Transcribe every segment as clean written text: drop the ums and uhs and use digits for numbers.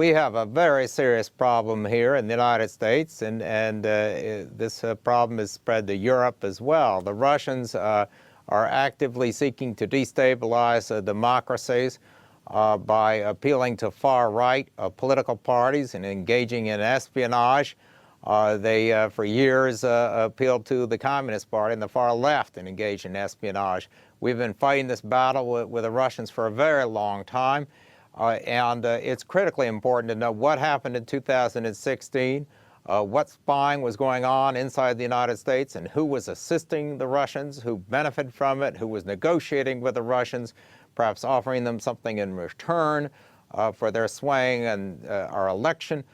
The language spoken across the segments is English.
we have a very serious problem here in the United States, and this problem is spread to Europe as well. The Russians are actively seeking to destabilize democracies by appealing to far-right political parties and engaging in espionage. They, for years, appealed to the Communist Party and the far left and engaged in espionage. We've been fighting this battle with the Russians for a very long time, and it's critically important to know what happened in 2016, what spying was going on inside the United States, and who was assisting the Russians, who benefited from it, who was negotiating with the Russians, perhaps offering them something in return for their swaying and our election.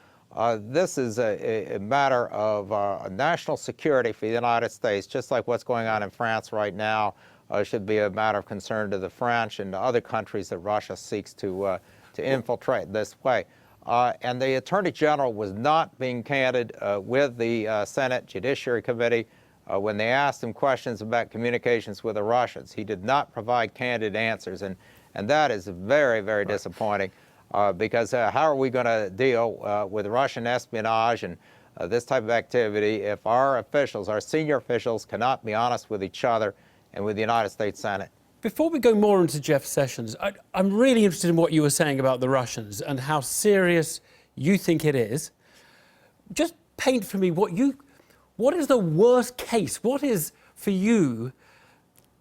This is a matter of national security for the United States, just like what's going on in France right now should be a matter of concern to the French and to other countries that Russia seeks to infiltrate this way. And the Attorney General was not being candid with the Senate Judiciary Committee when they asked him questions about communications with the Russians. He did not provide candid answers, and that is very, very disappointing. Because how are we going to deal with Russian espionage and this type of activity if our officials, our senior officials, cannot be honest with each other and with the United States Senate? Before we go more into Jeff Sessions, I'm really interested in what you were saying about the Russians and how serious you think it is. Just paint for me what is the worst case? What is, for you,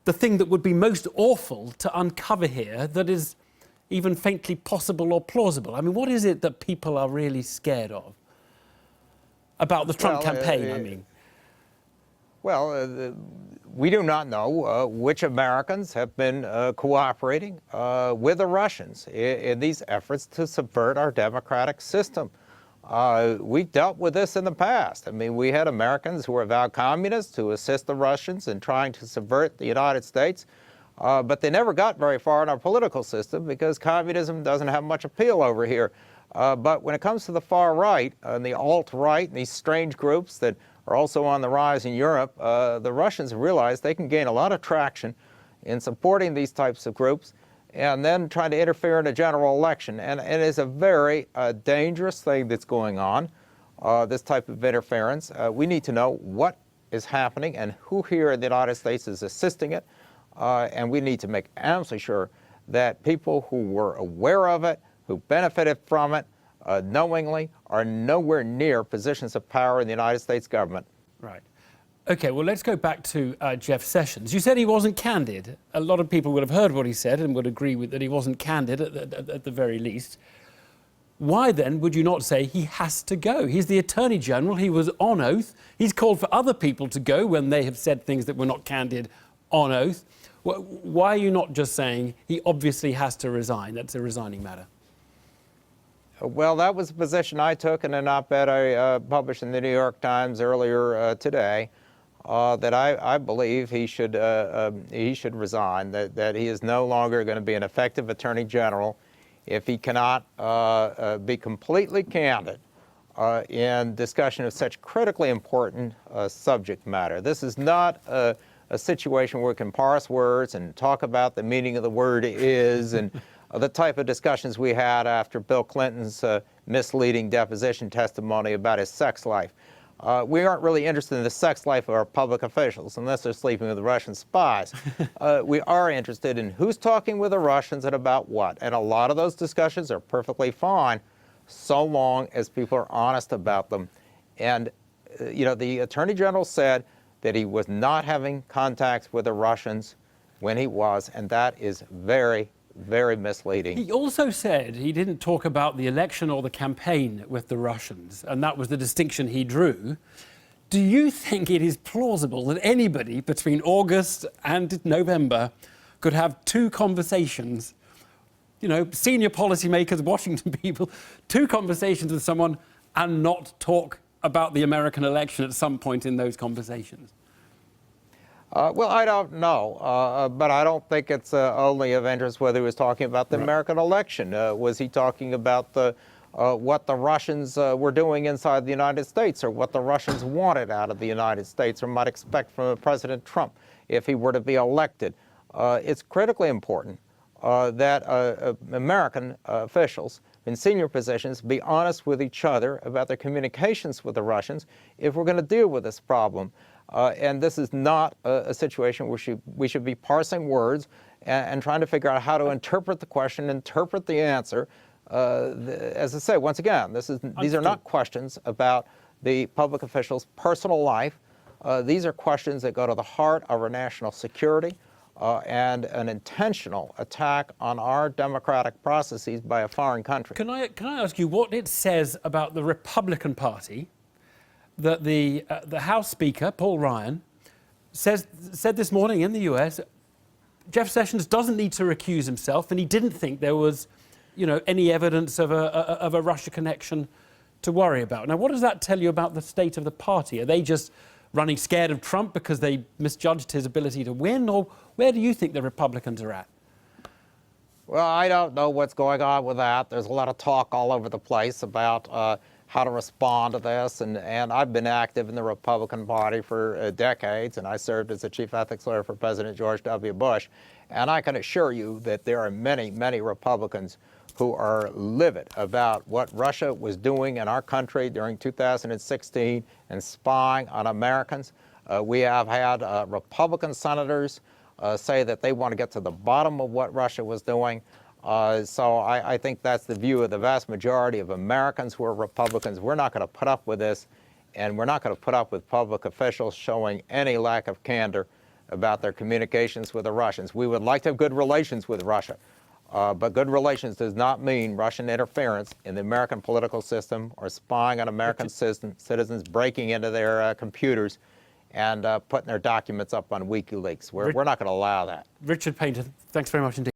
the thing that would be most awful to uncover here that is even faintly possible or plausible? I mean, what is it that people are really scared of about the Trump campaign, I mean? Well, we do not know which Americans have been cooperating with the Russians in these efforts to subvert our democratic system. We've dealt with this in the past. I mean, we had Americans who were avowed communists who assist the Russians in trying to subvert the United States. But they never got very far in our political system because communism doesn't have much appeal over here. But when it comes to the far right and the alt-right and these strange groups that are also on the rise in Europe, the Russians realize they can gain a lot of traction in supporting these types of groups and then trying to interfere in a general election. And it is a very dangerous thing that's going on, this type of interference. We need to know what is happening and who here in the United States is assisting it. And we need to make absolutely sure that people who were aware of it, who benefited from it knowingly, are nowhere near positions of power in the United States government. Right. OK, well, let's go back to Jeff Sessions. You said he wasn't candid. A lot of people would have heard what he said and would agree with that he wasn't candid at the very least. Why, then, would you not say he has to go? He's the Attorney General. He was on oath. He's called for other people to go when they have said things that were not candid on oath. Why are you not just saying he obviously has to resign? That's a resigning matter. Well, that was a position I took in an op-ed I published in the New York Times earlier today, that I believe he should resign, that he is no longer going to be an effective Attorney General if he cannot be completely candid in discussion of such critically important subject matter. This is not a situation where we can parse words and talk about the meaning of the word is and the type of discussions we had after Bill Clinton's misleading deposition testimony about his sex life. We aren't really interested in the sex life of our public officials unless they're sleeping with the Russian spies. We are interested in who's talking with the Russians and about what. And a lot of those discussions are perfectly fine so long as people are honest about them. And, the Attorney General said that he was not having contacts with the Russians when he was, and that is very, very misleading. He also said he didn't talk about the election or the campaign with the Russians, and that was the distinction he drew. Do you think it is plausible that anybody between August and November could have two conversations, senior policymakers, Washington people, two conversations with someone and not talk about the American election at some point in those conversations? Well, I don't know, but I don't think it's only of interest whether he was talking about the American election. Was he talking about what the Russians were doing inside the United States, or what the Russians wanted out of the United States or might expect from President Trump if he were to be elected? It's critically important that American officials in senior positions be honest with each other about their communications with the Russians if we're going to deal with this problem. And this is not a situation where we should be parsing words and trying to figure out how to interpret the question, interpret the answer. As I say, once again, these are not questions about the public official's personal life. These are questions that go to the heart of our national security and an intentional attack on our democratic processes by a foreign country. Can I ask you what it says about the Republican Party that the House Speaker, Paul Ryan, said this morning in the US, Jeff Sessions doesn't need to recuse himself, and he didn't think there was, any evidence of a Russia connection to worry about. Now, what does that tell you about the state of the party? Are they just running scared of Trump because they misjudged his ability to win, or where do you think the Republicans are at? Well, I don't know what's going on with that. There's a lot of talk all over the place about how to respond to this, and I've been active in the Republican Party for decades, and I served as the chief ethics lawyer for President George W. Bush, and I can assure you that there are many, many Republicans who are livid about what Russia was doing in our country during 2016 and spying on Americans. We have had Republican senators say that they want to get to the bottom of what Russia was doing. So I think that's the view of the vast majority of Americans who are Republicans. We're not going to put up with this, and we're not going to put up with public officials showing any lack of candor about their communications with the Russians. We would like to have good relations with Russia, but good relations does not mean Russian interference in the American political system or spying on American citizens, breaking into their computers and putting their documents up on WikiLeaks. We're not going to allow that. Richard Painter, thanks very much indeed.